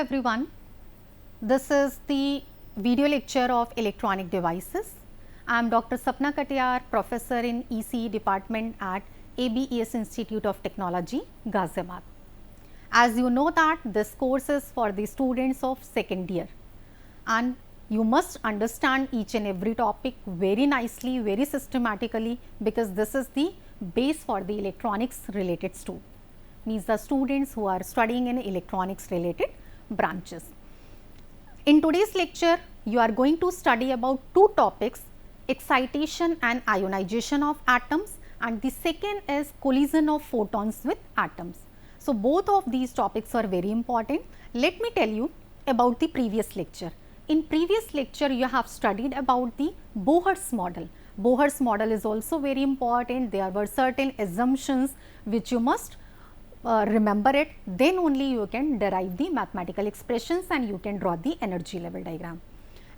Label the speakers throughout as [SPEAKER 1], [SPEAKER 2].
[SPEAKER 1] everyone. This is the video lecture of electronic devices. I am Dr. Sapna Katiyar, professor in ECE department at ABES Institute of Technology, Ghaziabad. As you know that this course is for the students of second year and you must understand each and every topic very nicely, very systematically, because this is the base for the electronics related student, means the students who are studying in electronics related branches. In today's lecture, you are going to study about two topics, excitation and ionization of atoms, and the second is collision of photons with atoms. So, both of these topics are very important. Let me tell you about the previous lecture. In previous lecture, you have studied about the Bohr's model. Bohr's model is also very important. There were certain assumptions which you must remember it, then only you can derive the mathematical expressions and you can draw the energy level diagram.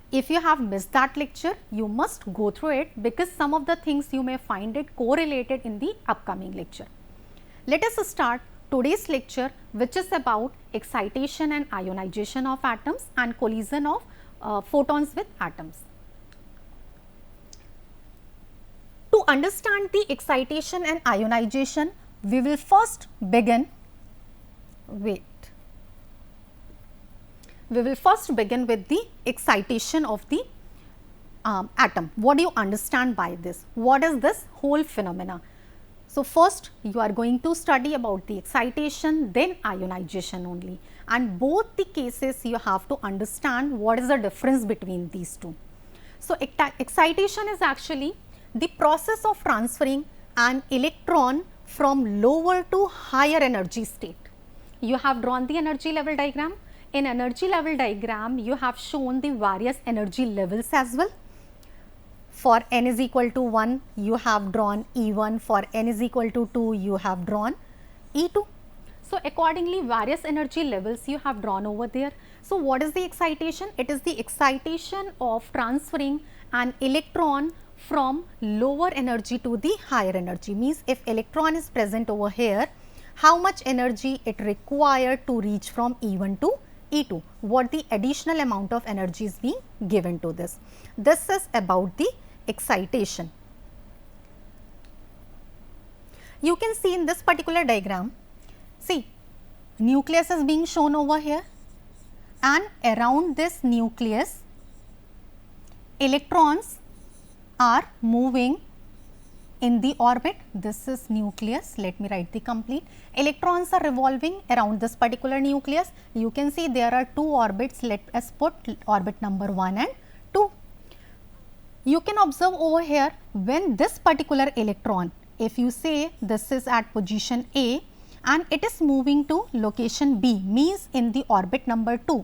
[SPEAKER 1] If you have missed that lecture, you must go through it because some of the things you may find it correlated in the upcoming lecture. Let us start today's lecture, which is about excitation and ionization of atoms and collision of photons with atoms. To understand the excitation and ionization, we will first begin with the excitation of the atom. What do you understand by this? What is this whole phenomena? So, first you are going to study about the excitation, then ionization only, and both the cases you have to understand what is the difference between these two. So, excitation is actually the process of transferring an electron from lower to higher energy state. You have drawn the energy level diagram. In energy level diagram, you have shown the various energy levels as well. For n is equal to 1, you have drawn E1. For n is equal to 2, you have drawn E2. So, accordingly, various energy levels you have drawn over there. So, what is the excitation? It is the excitation of transferring an electron from lower energy to the higher energy, means if electron is present over here, how much energy it required to reach from E1 to E2, what the additional amount of energy is being given to this. This is about the excitation. You can see in this particular diagram, see nucleus is being shown over here and around this nucleus electrons are moving in the orbit. This is nucleus. Let me write the complete. Electrons are revolving around this particular nucleus. You can see there are two orbits. Let us put orbit number 1 and 2. You can observe over here when this particular electron, if you say this is at position A and it is moving to location B, means in the orbit number 2,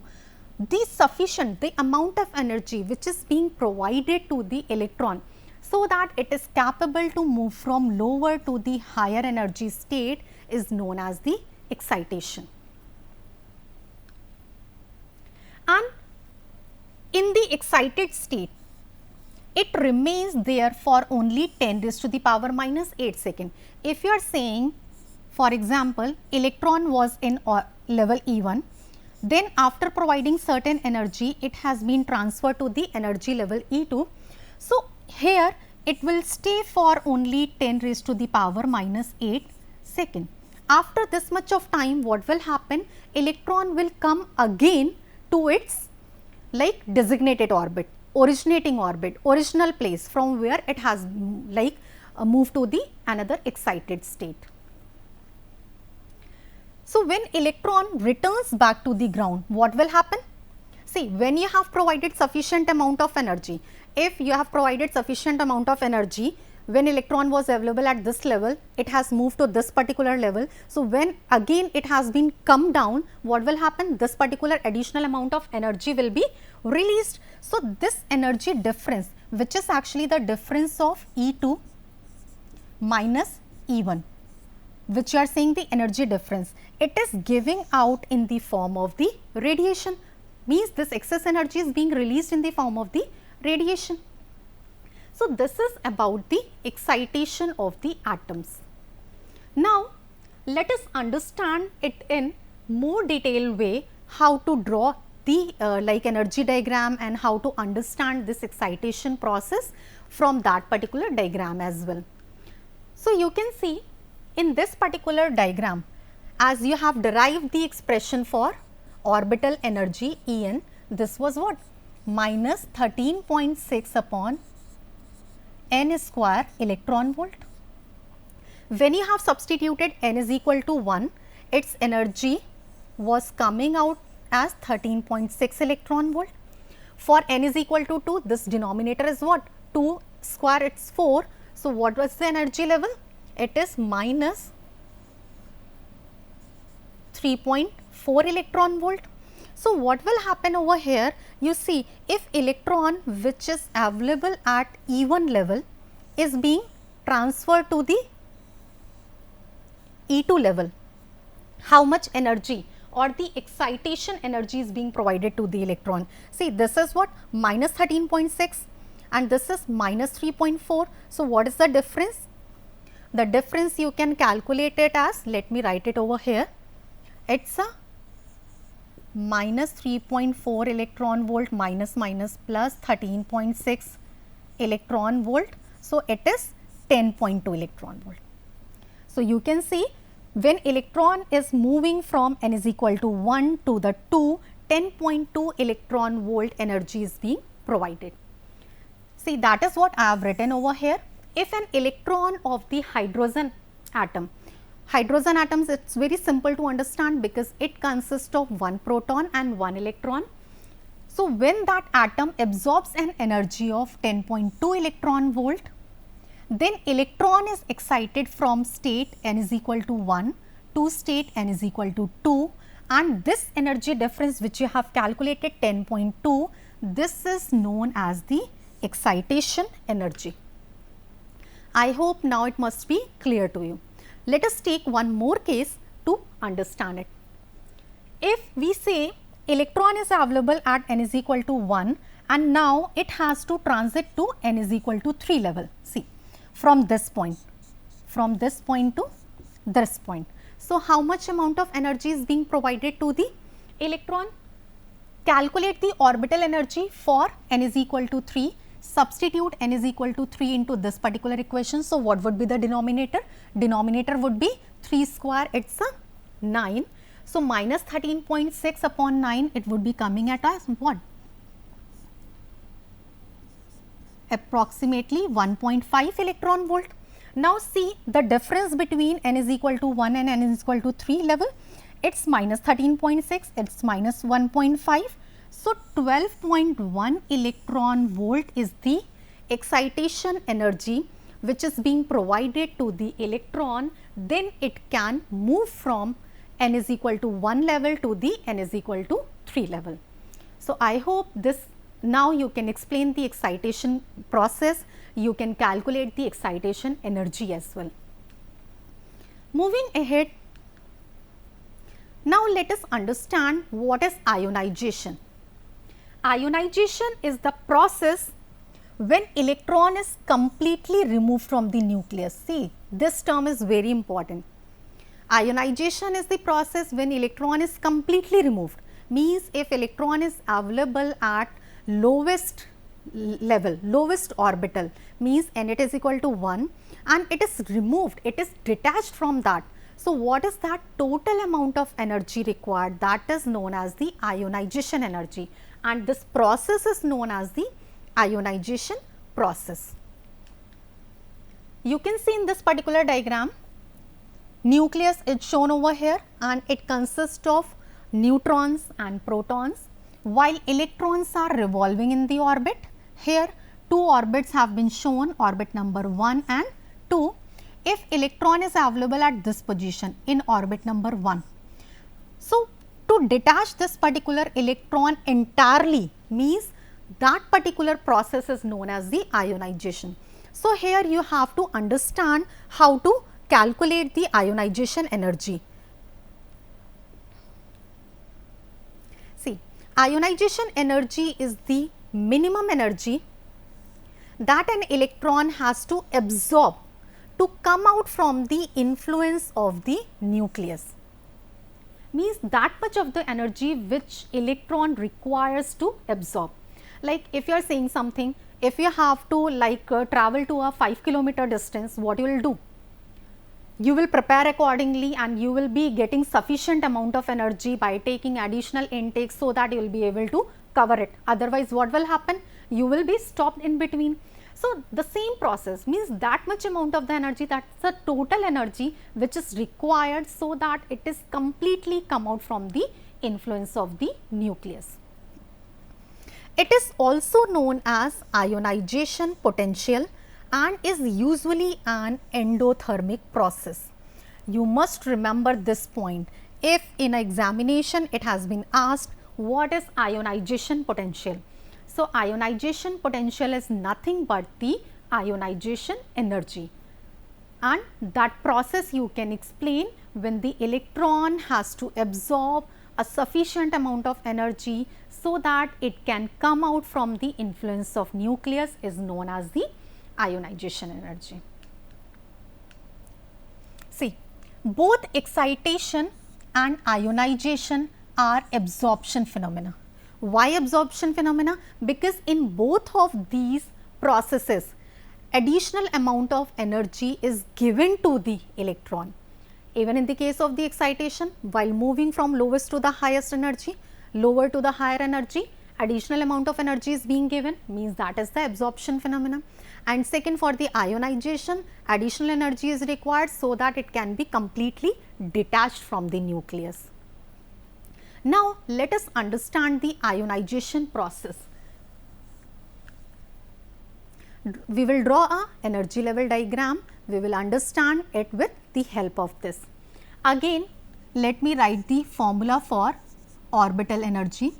[SPEAKER 1] the amount of energy which is being provided to the electron so that it is capable to move from lower to the higher energy state is known as the excitation. And in the excited state, it remains there for only 10 raised to the power minus 8 seconds. If you are saying, for example, electron was in level E1, then after providing certain energy, it has been transferred to the energy level E2. So, here it will stay for only 10 raised to the power minus 8 seconds. After this much of time, what will happen? Electron will come again to its designated orbit, originating orbit, original place from where it has moved to the another excited state. So, when electron returns back to the ground, what will happen? See, when you have provided sufficient amount of energy, if you have provided sufficient amount of energy, when electron was available at this level, it has moved to this particular level. So, when again it has been come down, what will happen? This particular additional amount of energy will be released. So, this energy difference, which is actually the difference of E2 minus E1, which you are saying the energy difference, it is giving out in the form of the radiation, means this excess energy is being released in the form of the radiation. So, this is about the excitation of the atoms. Now, let us understand it in more detailed way how to draw the like energy diagram and how to understand this excitation process from that particular diagram as well. So, you can see in this particular diagram, as you have derived the expression for orbital energy En, this was what? Minus 13.6 upon n square electron volt. When you have substituted n is equal to 1, its energy was coming out as 13.6 electron volt. For n is equal to 2, this denominator is what? 2 square, it is 4. So, what was the energy level? It is minus 3.4 electron volt. So, what will happen over here? You see, if electron which is available at E1 level is being transferred to the E2 level, how much energy or the excitation energy is being provided to the electron? See, this is what? Minus 13.6 and this is minus 3.4. So, what is the difference? The difference you can calculate it as, let me write it over here, it is a minus 3.4 electron volt minus plus 13.6 electron volt. So, it is 10.2 electron volt. So, you can see when electron is moving from n is equal to 1 to the 2, 10.2 electron volt energy is being provided. See, that is what I have written over here. If an electron of the hydrogen atoms, it is very simple to understand because it consists of one proton and one electron. So, when that atom absorbs an energy of 10.2 electron volt, then electron is excited from state n is equal to 1 to state n is equal to 2, and this energy difference which you have calculated 10.2, this is known as the excitation energy. I hope now it must be clear to you. Let us take one more case to understand it. If we say electron is available at n is equal to 1 and now it has to transit to n is equal to 3 level. See, from this point to this point. So, how much amount of energy is being provided to the electron? Calculate the orbital energy for n is equal to 3. Substitute n is equal to 3 into this particular equation. So, what would be the denominator? Denominator would be 3 square, it is a 9. So, minus 13.6 upon 9, it would be coming at as what? Approximately 1.5 electron volt. Now, see the difference between n is equal to 1 and n is equal to 3 level, it is minus 13.6, it is minus 1.5. So, 12.1 electron volt is the excitation energy which is being provided to the electron, then it can move from n is equal to 1 level to the n is equal to 3 level. So, I hope this now you can explain the excitation process, you can calculate the excitation energy as well. Moving ahead, now let us understand what is ionization. Ionization is the process when electron is completely removed from the nucleus. See, this term is very important. Ionization is the process when electron is completely removed, means if electron is available at lowest level, lowest orbital, means n it is equal to 1 and it is removed, it is detached from that. So, what is that total amount of energy required? That is known as the ionization energy, and this process is known as the ionization process. You can see in this particular diagram, nucleus is shown over here and it consists of neutrons and protons, while electrons are revolving in the orbit. Here 2 orbits have been shown, orbit number 1 and 2. If electron is available at this position in orbit number 1. So, to detach this particular electron entirely means that particular process is known as the ionization. So, here you have to understand how to calculate the ionization energy. See, ionization energy is the minimum energy that an electron has to absorb to come out from the influence of the nucleus. means that much of the energy which electron requires to absorb. Like if you are saying something, if you have to travel to a 5 kilometer distance, what you will do? You will prepare accordingly and you will be getting sufficient amount of energy by taking additional intakes so that you will be able to cover it. Otherwise, what will happen? You will be stopped in between. So, the same process means that much amount of the energy, that is the total energy which is required so that it is completely come out from the influence of the nucleus. It is also known as ionization potential and is usually an endothermic process. You must remember this point. If in examination it has been asked what is ionization potential. So, ionization potential is nothing but the ionization energy, and that process you can explain when the electron has to absorb a sufficient amount of energy so that it can come out from the influence of nucleus is known as the ionization energy. See, both excitation and ionization are absorption phenomena. Why absorption phenomena? Because in both of these processes, additional amount of energy is given to the electron. Even in the case of the excitation, while moving from lowest to the highest energy, lower to the higher energy, additional amount of energy is being given, means that is the absorption phenomena. And second, for the ionization, additional energy is required so that it can be completely detached from the nucleus. Now, let us understand the ionization process. We will draw a energy level diagram. We will understand it with the help of this. Again, let me write the formula for orbital energy.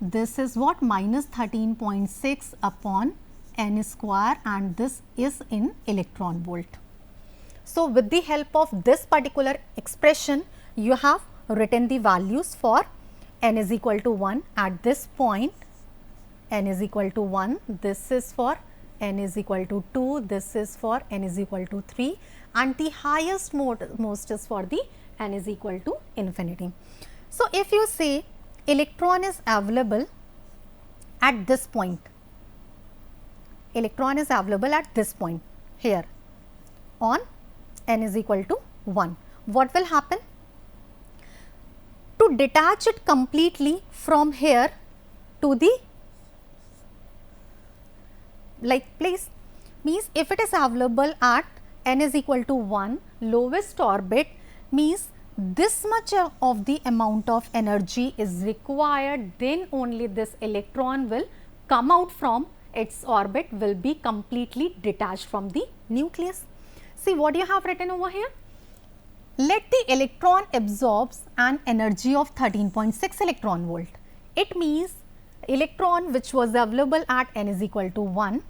[SPEAKER 1] This is what? Minus 13.6 upon n square, and this is in electron volt. So, with the help of this particular expression, you have written the values for n is equal to 1 at this point, n is equal to 1, this is for n is equal to 2, this is for n is equal to 3, and the highest most is for the n is equal to infinity. So, if you say electron is available at this point, electron is available at this point here on n is equal to 1, what will happen? To detach it completely from here to the place, means if it is available at n is equal to 1, lowest orbit, means this much of the amount of energy is required, then only this electron will come out from its orbit, will be completely detached from the nucleus. See what you have written over here. Let the electron absorbs an energy of 13.6 electron volt. It means electron which was available at n is equal to 1,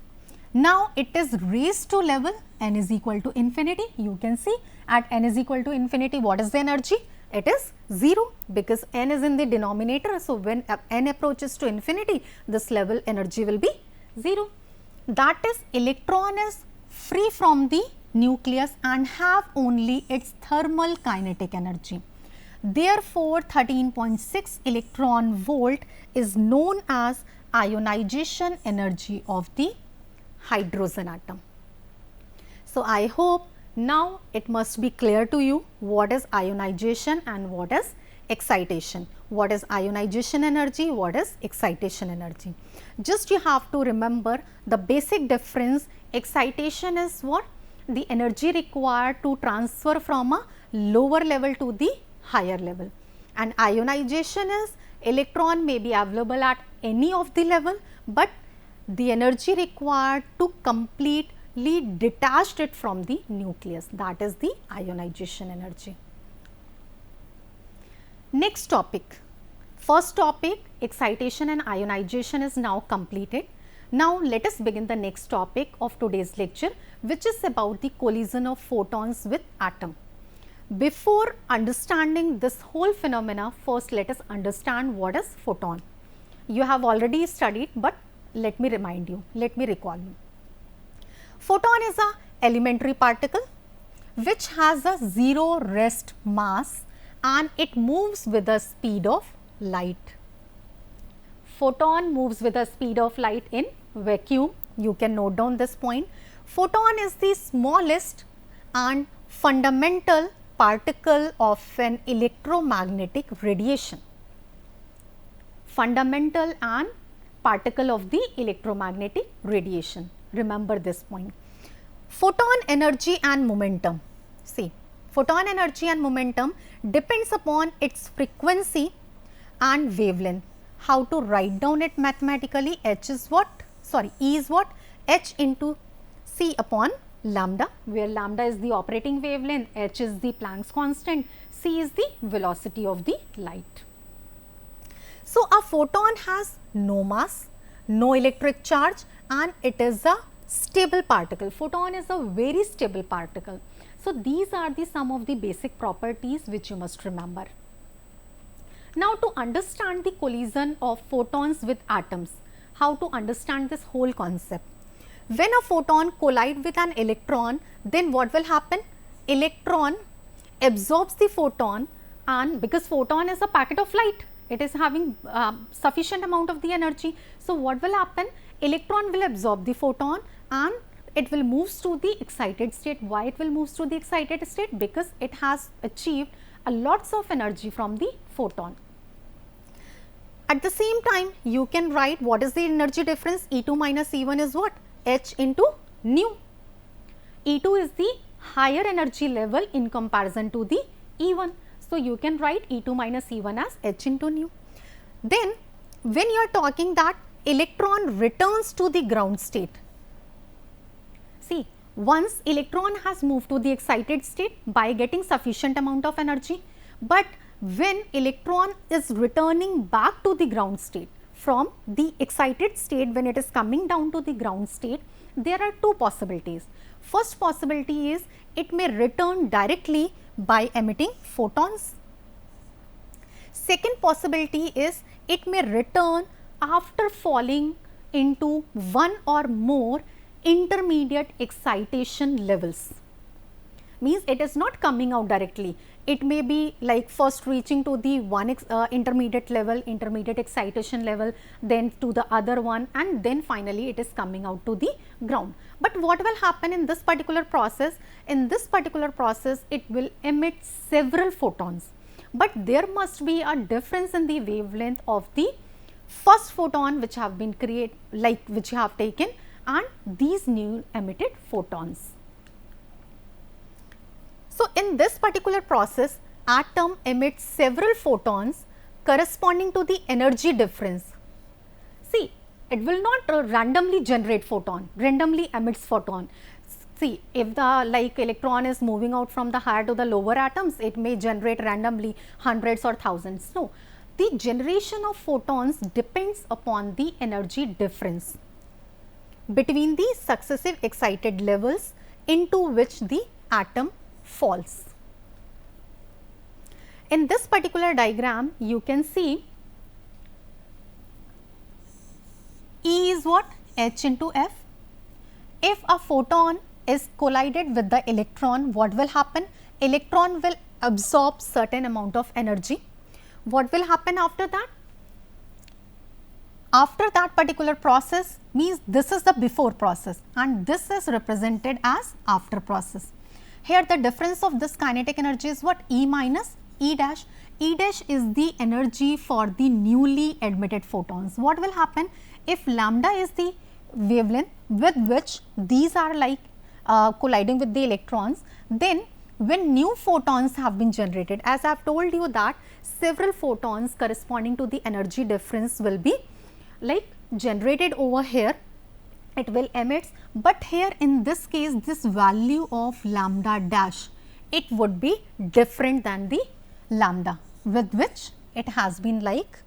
[SPEAKER 1] now it is raised to level n is equal to infinity. You can see at n is equal to infinity, what is the energy? It is 0, because n is in the denominator. So, when n approaches to infinity, this level energy will be 0. That is, electron is free from the nucleus and have only its thermal kinetic energy. Therefore, 13.6 electron volt is known as ionization energy of the hydrogen atom. So, I hope now it must be clear to you what is ionization and what is excitation. What is ionization energy, what is excitation energy. Just you have to remember the basic difference. Excitation is what? The energy required to transfer from a lower level to the higher level, and ionization is electron may be available at any of the level, but the energy required to completely detach it from the nucleus, that is the ionization energy. Next topic, first topic, excitation and ionization is now completed. Now, let us begin the next topic of today's lecture, which is about the collision of photons with atom. Before understanding this whole phenomena, first let us understand what is photon. You have already studied, but let me remind you, let me recall you. Photon is an elementary particle which has a zero rest mass and it moves with the speed of light. Photon moves with the speed of light in vacuum. You can note down this point. Photon is the smallest and fundamental particle of an electromagnetic radiation. Fundamental and particle of the electromagnetic radiation. Remember this point. Photon energy and momentum. See, photon energy and momentum depends upon its frequency and wavelength. How to write down it mathematically? H is what? Sorry, E is what? H into C upon lambda, where lambda is the operating wavelength, H is the Planck's constant, C is the velocity of the light. So, a photon has no mass, no electric charge, and it is a stable particle. Photon is a very stable particle. So, these are the some of the basic properties which you must remember. Now, to understand the collision of photons with atoms, how to understand this whole concept? When a photon collides with an electron, then what will happen? Electron absorbs the photon, and because photon is a packet of light, it is having sufficient amount of the energy. So, what will happen? Electron will absorb the photon and it will move to the excited state. Why it will move to the excited state? Because it has achieved a lots of energy from the photon. At the same time, you can write what is the energy difference? E2 minus E1 is what? H into nu. E2 is the higher energy level in comparison to the E1. So, you can write E2 minus E1 as H into nu. Then, when you are talking that electron returns to the ground state, see, once electron has moved to the excited state by getting sufficient amount of energy, but when electron is returning back to the ground state from the excited state, when it is coming down to the ground state, there are two possibilities. First possibility is it may return directly by emitting photons. Second possibility is it may return after falling into one or more intermediate excitation levels. Means it is not coming out directly. It may be like first reaching to the one intermediate level, intermediate excitation level, then to the other one, and then finally it is coming out to the ground. But what will happen in this particular process? In this particular process, it will emit several photons, but there must be a difference in the wavelength of the first photon which have been created, like which you have taken, and these new emitted photons. So, in this particular process, atom emits several photons corresponding to the energy difference. See, it will not randomly generate photon, randomly emits photon. See, if the like electron is moving out from the higher to the lower atoms, it may generate randomly hundreds or thousands. No, the generation of photons depends upon the energy difference between the successive excited levels into which the atom falls. In this particular diagram, you can see E is what? H into F. If a photon is collided with the electron, what will happen? Electron will absorb certain amount of energy. What will happen after that? After that particular process, means this is the before process and this is represented as after process. Here the difference of this kinetic energy is what? E minus E dash. E dash is the energy for the newly admitted photons. What will happen if lambda is the wavelength with which these are like colliding with the electrons, then when new photons have been generated, as I have told you that several photons corresponding to the energy difference will be like generated over here, it will emit, but here in this case this value of lambda dash, it would be different than the lambda with which it has been like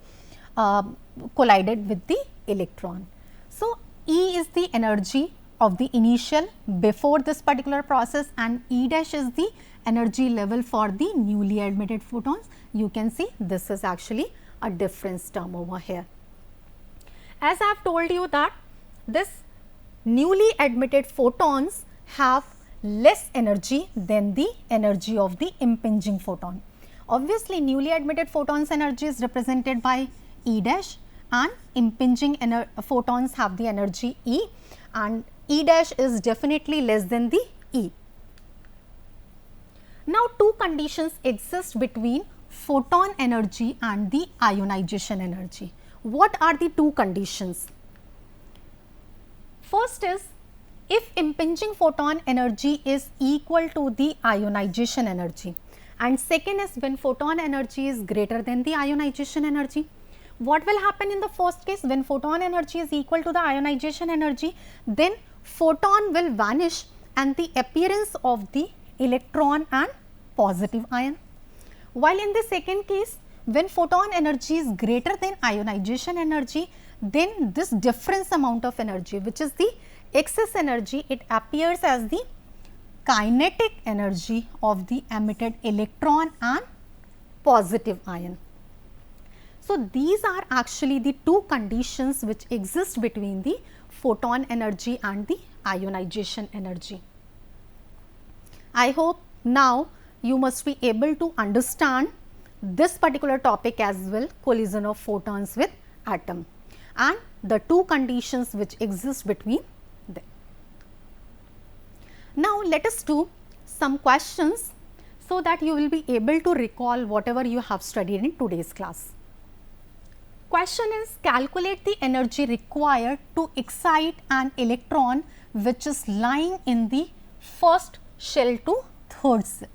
[SPEAKER 1] collided with the electron. So, E is the energy of the initial before this particular process and E dash is the energy level for the newly admitted photons. You can see this is actually a difference term over here. As I have told you that this newly admitted photons have less energy than the energy of the impinging photon. Obviously, newly admitted photons energy is represented by E dash, and impinging photons have the energy E, and E dash is definitely less than the E. Now, two conditions exist between photon energy and the ionization energy. What are the two conditions? First is, if impinging photon energy is equal to the ionization energy, and second is when photon energy is greater than the ionization energy. What will happen in the first case? When photon energy is equal to the ionization energy, then photon will vanish and the appearance of the electron and positive ion. While in the second case, when photon energy is greater than ionization energy, then this difference amount of energy, which is the excess energy, it appears as the kinetic energy of the emitted electron and positive ion. So, these are actually the two conditions which exist between the photon energy and the ionization energy. I hope now you must be able to understand this particular topic as well, collision of photons with atom, and the two conditions which exist between them. Now, let us do some questions so that you will be able to recall whatever you have studied in today's class. Question is, calculate the energy required to excite an electron which is lying in the first shell to third shell.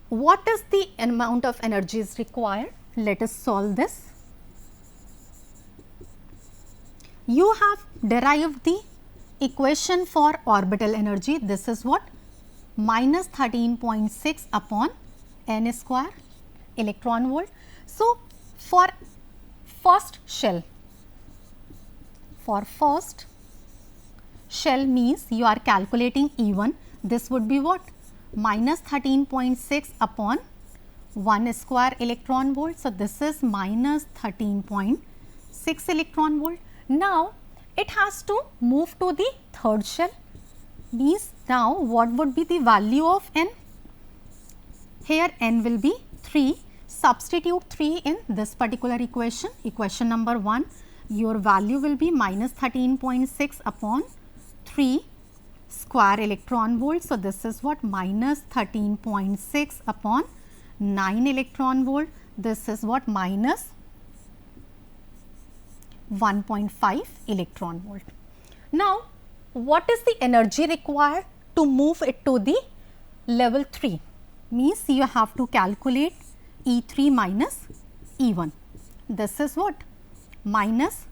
[SPEAKER 1] What is the amount of energy is required? Let us solve this. You have derived the equation for orbital energy. This is what? Minus 13.6 upon n square electron volt. So, for first shell means you are calculating E1. This would be what? Minus 13.6 upon 1 square electron volt. So, this is minus 13.6 electron volt. Now, it has to move to the third shell, means now what would be the value of n? Here n will be 3. Substitute 3 in this particular equation, equation number 1, your value will be minus 13.6 upon 3 square electron volt. So, this is what? Minus 13.6 upon 9 electron volt. This is what? Minus 1.5 electron volt. Now, what is the energy required to move it to the level 3? Means you have to calculate E3 minus E1. This is what? Minus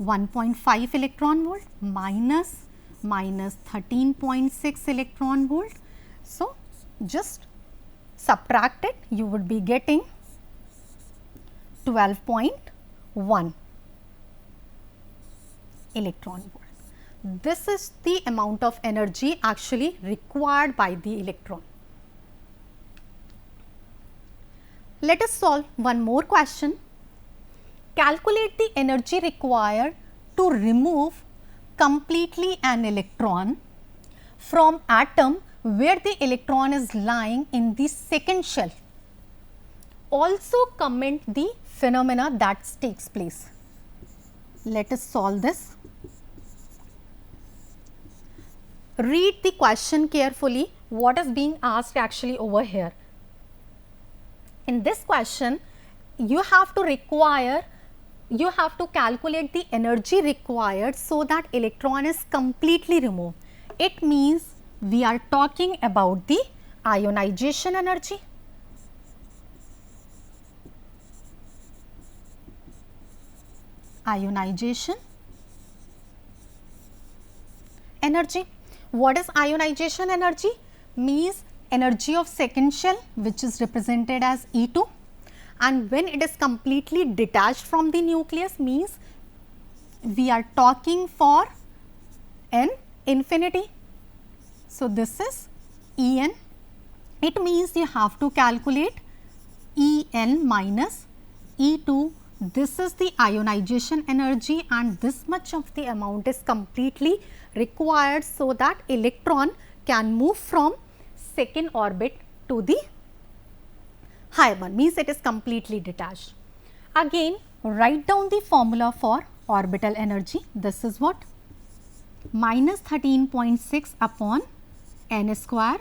[SPEAKER 1] 1.5 electron volt minus 13.6 electron volt. So, just subtract it, you would be getting 12.1 electron volt. This is the amount of energy actually required by the electron. Let us solve one more question. Calculate the energy required to remove completely an electron from atom where the electron is lying in the second shell. Also comment the phenomena that takes place. Let us solve this. Read the question carefully, what is being asked actually over here. In this question, you have to calculate the energy required so that electron is completely removed. It means we are talking about the ionization energy. Ionization energy. What is ionization energy? Means energy of second shell, which is represented as E2, and when it is completely detached from the nucleus, means we are talking for n infinity. So, this is En. It means you have to calculate En minus E2. This is the ionization energy, and this much of the amount is completely required so that electron can move from second orbit to the higher one, means it is completely detached. Again, write down the formula for orbital energy. This is what? Minus 13.6 upon n square.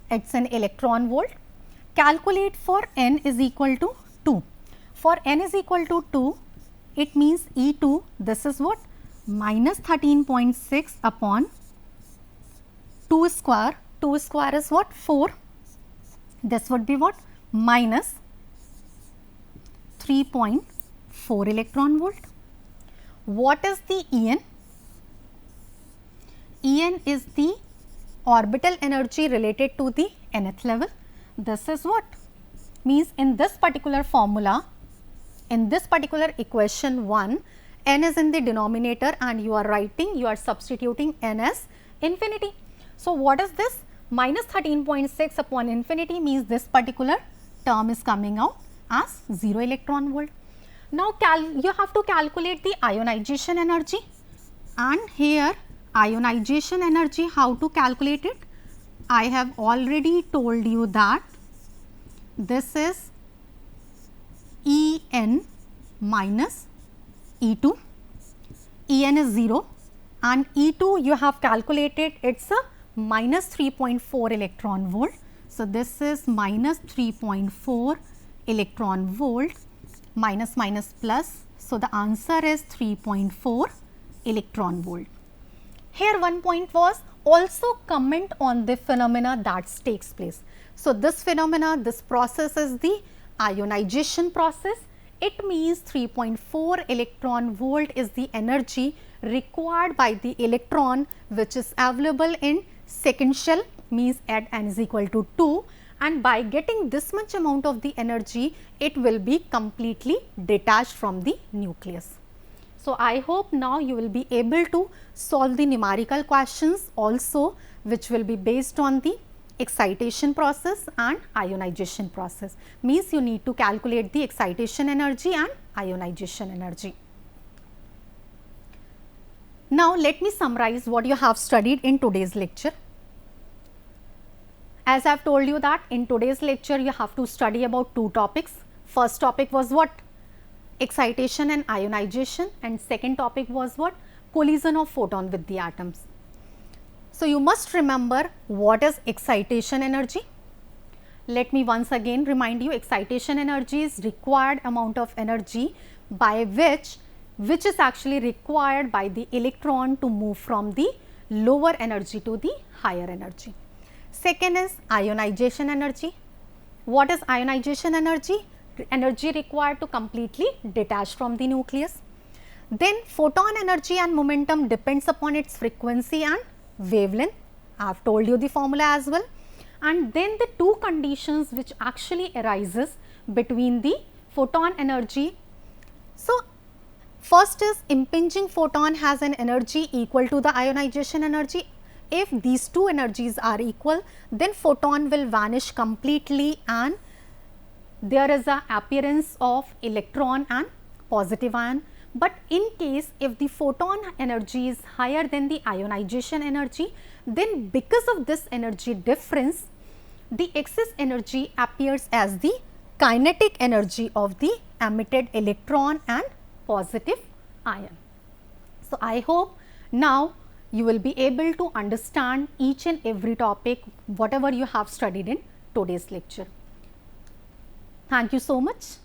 [SPEAKER 1] It's an electron volt. Calculate for n is equal to 2. For n is equal to 2, it means E2, this is what? Minus 13.6 upon 2 square. 2 square is what? 4. This would be what? Minus 3.4 electron volt. What is the En? En is the orbital energy related to the nth level. This is what? Means in this particular formula, in this particular equation 1, n is in the denominator and you are substituting n as infinity. So, what is this? Minus 13.6 upon infinity means this particular term is coming out as 0 electron volt. Now, you have to calculate the ionization energy, and here ionization energy, how to calculate it? I have already told you that this is En minus E2. En is 0 and E2 you have calculated, it's a minus 3.4 electron volt. So, this is minus 3.4 electron volt, minus minus plus. So, the answer is 3.4 electron volt. Here one point was also comment on the phenomena that takes place. So, this phenomena, this process is the ionization process. It means 3.4 electron volt is the energy required by the electron which is available in second shell, means at n is equal to 2, and by getting this much amount of the energy, it will be completely detached from the nucleus. So, I hope now you will be able to solve the numerical questions also, which will be based on the excitation process and ionization process, means you need to calculate the excitation energy and ionization energy. Now, let me summarize what you have studied in today's lecture. As I have told you that in today's lecture you have to study about two topics. First topic was what? Excitation and ionization, and second topic was what? Collision of photon with the atoms. So, you must remember what is excitation energy. Let me once again remind you, excitation energy is required amount of energy by which is actually required by the electron to move from the lower energy to the higher energy. Second is ionization energy. What is ionization energy? Energy required to completely detach from the nucleus. Then photon energy and momentum depends upon its frequency and wavelength. I have told you the formula as well. And then the two conditions which actually arises between the photon energy. So, first is impinging photon has an energy equal to the ionization energy. If these two energies are equal, then photon will vanish completely and there is a appearance of electron and positive ion. But in case if the photon energy is higher than the ionization energy, then because of this energy difference, the excess energy appears as the kinetic energy of the emitted electron and positive ion. So, I hope now you will be able to understand each and every topic whatever you have studied in today's lecture. Thank you so much.